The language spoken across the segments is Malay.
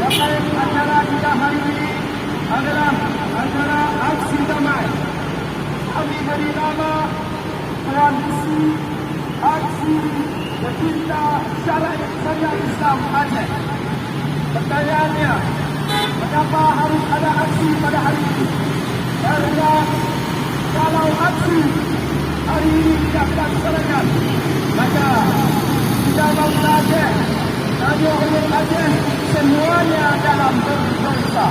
rangkaian acara kita hari ini adalah acara aksi damai. Kami beri nama Koalisi Aksi Pecinta Syariah Islam Aceh. Pertanyaannya, mengapa harus ada aksi pada hari ini? Karena kalau aksi hari ini tidak dilaksanakan, maka kita bangsa Aceh, Raja Ulun Aceh, semuanya dalam berdosa.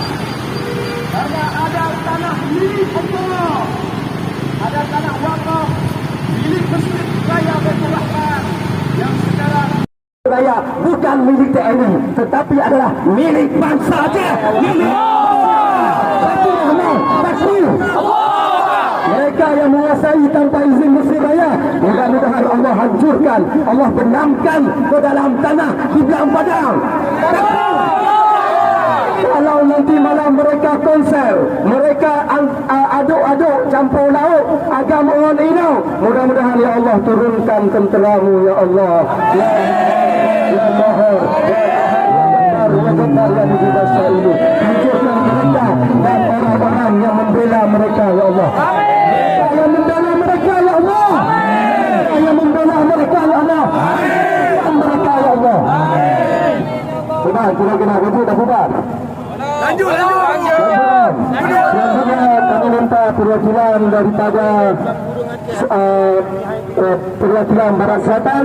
Karena ada tanah milik Allah, ada tanah wakaf milik Masjid Raya Baitur Rahman yang sekarang raya bukan milik TNI, tetapi adalah milik bangsa Aceh. Milik mereka yang menguasai tanpa izin Masjid Raya, mudah-mudahan Allah hancurkan, Allah benamkan ke dalam tanah di belakang padang. Kalau nanti malam mereka konser, mereka aduk-aduk campur lauk agama orang Inau, mudah-mudahan ya Allah turunkan tenteramu ya Allah. Ya Mahir, ya benar yang dibahasa ini, hancurkan mereka dan orang-orang yang membela mereka ya Allah. Yang membela mereka ya Allah. Yang membela mereka ya Allah. Mereka ya Allah. Bubar, kira-kira itu dah bubar. lanjut. Selanjutnya kami minta perwakilan daripada perwakilan Barat Selatan,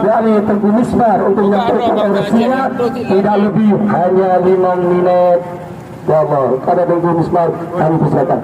yakni Tengku Misbar, untuk menyampaikan orasinya tidak lebih hanya 5 minit. Ya Allah, pada Tengku Misbar kami persilakan.